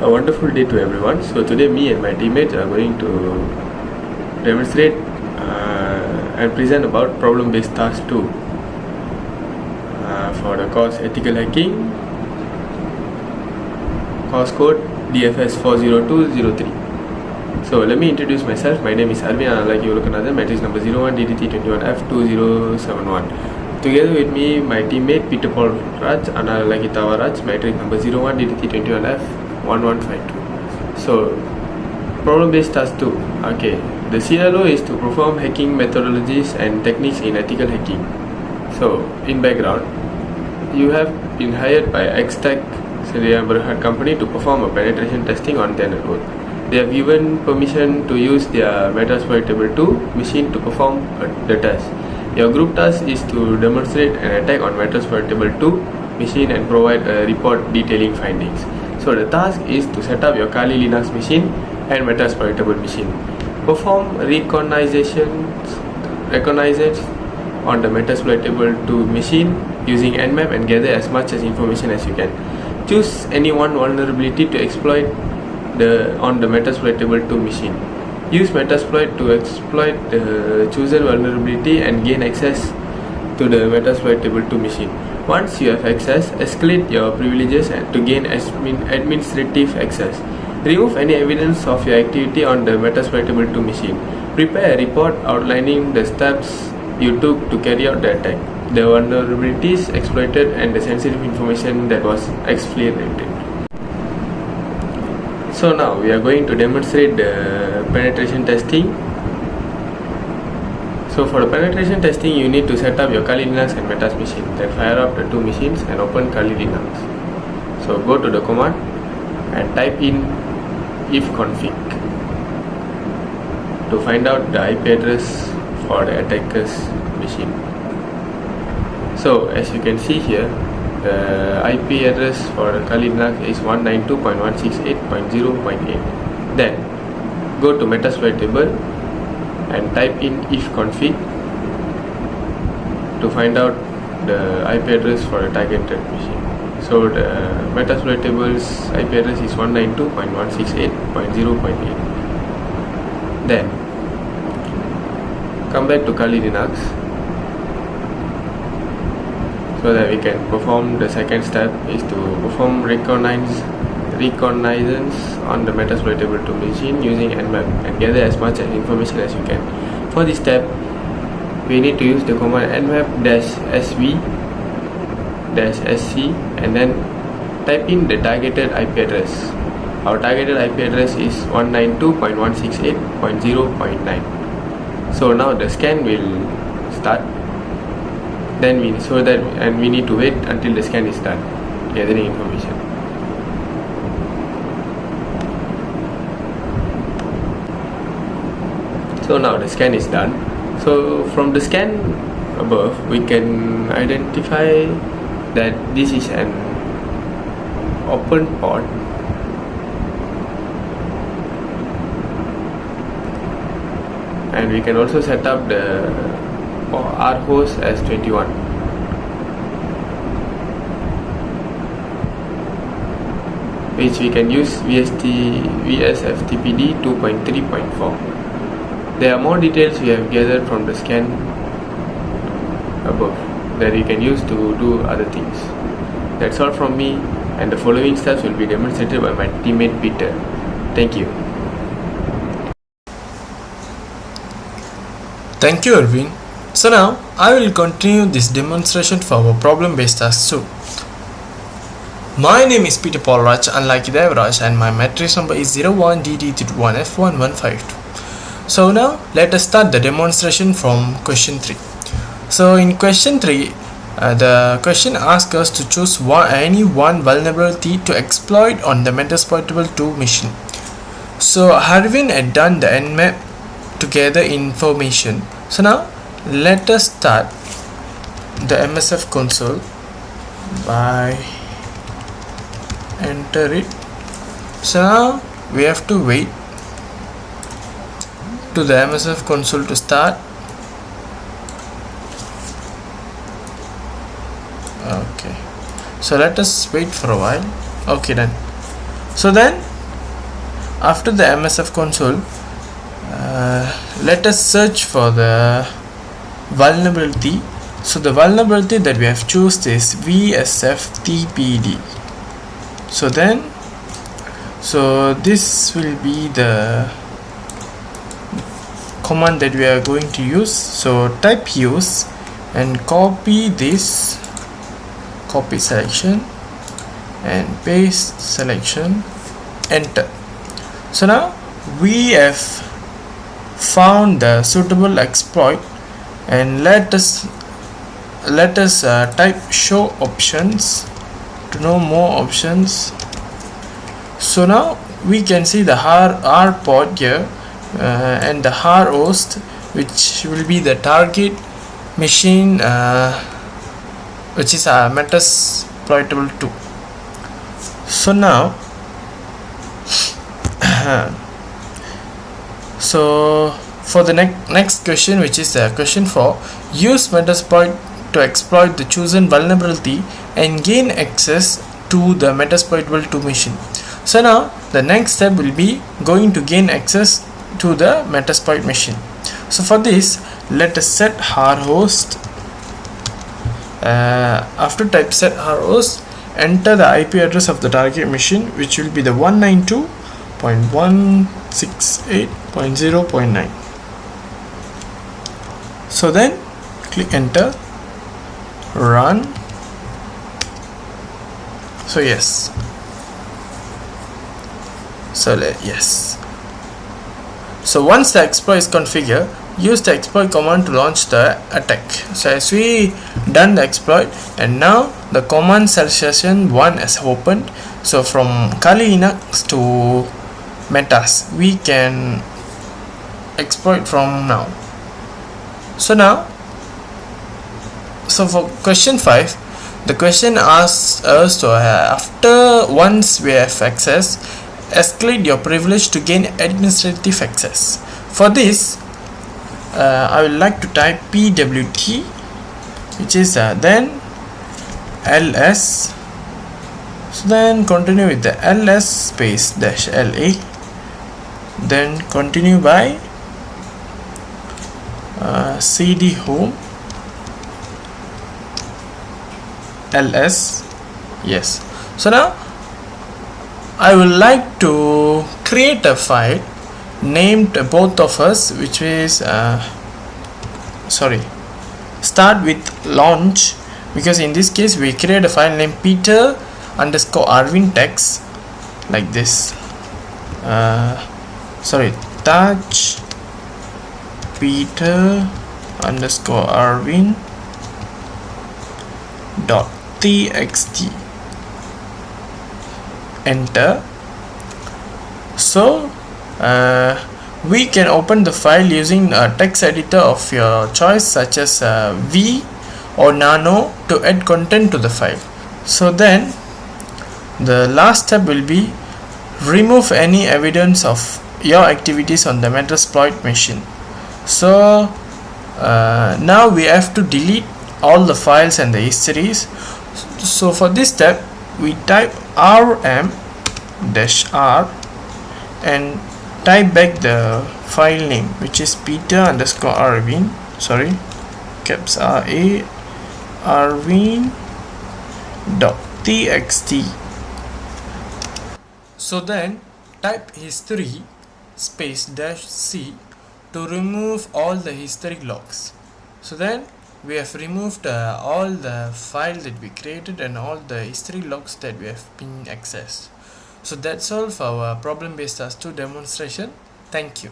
A wonderful day to everyone. So today me and my teammates are going to demonstrate and present about problem-based task 2 for the course ethical hacking, course code DFS40203. So let me introduce myself. My name is ARVIND and I like ULAKANATHAN, matrix number 01 DDT21F2071. Together with me, my teammate Peter PAULRAJ and I like THAVARAJ, matrix number 01 DDT21F1152. So problem-based task 2. Okay, the CLO is to perform hacking methodologies and techniques in ethical hacking. So in background, you have been hired by XTech company to perform a penetration testing on their network. They have given permission to use their Metasploitable 2 machine to perform the test. Your group task is to demonstrate an attack on Metasploitable 2 machine and provide a report detailing findings. So the task is to set up your Kali Linux machine and Metasploitable machine. Perform reconnaissance on the Metasploitable 2 machine using Nmap and gather as much as information as you can. Choose any one vulnerability to exploit on the Metasploitable 2 machine. Use Metasploit to exploit the chosen vulnerability and gain access to the Metasploitable 2 machine. Once you have access, escalate your privileges to gain administrative access. Remove any evidence of your activity on the Metasploitable 2 machine. Prepare a report outlining the steps you took to carry out the attack, the vulnerabilities exploited and the sensitive information that was exfiltrated. So now we are going to demonstrate the penetration testing. So for the penetration testing, you need to set up your Kali Linux and Metas machine. Then fire up the two machines and open Kali Linux. So go to the command and type in ifconfig to find out the IP address for the attacker's machine. So as you can see here, the IP address for the Kali Linux is 192.168.0.8. Then go to Metasploitable and type in ifconfig to find out the IP address for the targeted machine. So the Metasploitable's IP address is 192.168.0.8. Then come back to Kali Linux so that we can perform the second step is to perform reconnaissance on the Metasploitable 2 machine using Nmap and gather as much information as you can. For this step, we need to use the command nmap-sv-sc and then type in the targeted IP address. Our targeted IP address is 192.168.0.9. So now the scan will start. Then we need to wait until the scan is done, gathering information. So now the scan is done. So from the scan above, we can identify that this is an open port and we can also set up the our host as 21. Which we can use VSFTPD 2.3.4. There are more details we have gathered from the scan above that we can use to do other things. That's all from me, and the following steps will be demonstrated by my teammate Peter. Thank you. Thank you, Arvind. So now I will continue this demonstration for our problem-based task 2. My name is Peter PAULRAJ, unlike THAVARAJ, and my matrix number is 01 DDT1F1152. So now let us start the demonstration from question 3. So in question 3, the question asks us to choose any one vulnerability to exploit on the Metasploitable 2 machine. So Arvind had done the Nmap to gather information. So now let us start the MSF console by enter it. So now we have to wait to the MSF console to start. Okay, so let us wait for a while. Okay, done. So then after the MSF console, let us search for the vulnerability. So the vulnerability that we have chosen is VSFTPD. So this will be the command that we are going to use. So type use and copy this, copy selection and paste selection, enter. So now we have found the suitable exploit, and let us type show options to know more options. So now we can see the R port here and the R host, which will be the target machine, which is a Metasploitable 2. So now so for the next question, which is the question 4, use Metasploit to exploit the chosen vulnerability and gain access to the Metasploitable 2 machine. So now the next step will be going to gain access to the Metasploit machine. So for this, let us set R host. After type set R host, enter the IP address of the target machine, which will be the 192.168.0.9. So then click enter, run. So yes, yes. So once the exploit is configured, use the exploit command to launch the attack. So as we done the exploit, and now the command session 1 is opened. So from Kali Linux to Metas, we can exploit from now. So now, so for question 5, the question asks us to after once we have access, escalate your privilege to gain administrative access. For this, I would like to type pwt, which is then ls. So then continue with the ls space dash la, then continue by cd home ls. Yes. So now I would like to create a file named both of us, which is start with launch, because in this case we create a file named Peter_Arvind text like this. Touch Peter_Arvind .txt, enter. So we can open the file using a text editor of your choice, such as V or Nano, to add content to the file. So then the last step will be remove any evidence of your activities on the Metasploit machine. So now we have to delete all the files and the histories. So for this step, we type rm-r and type back the file name, which is Peter_Arvind, caps RA Arvind.txt. So then type history space dash c to remove all the history logs. So then we have removed all the file that we created and all the history logs that we have been accessed. So that's all for our problem based task 2 demonstration. Thank you.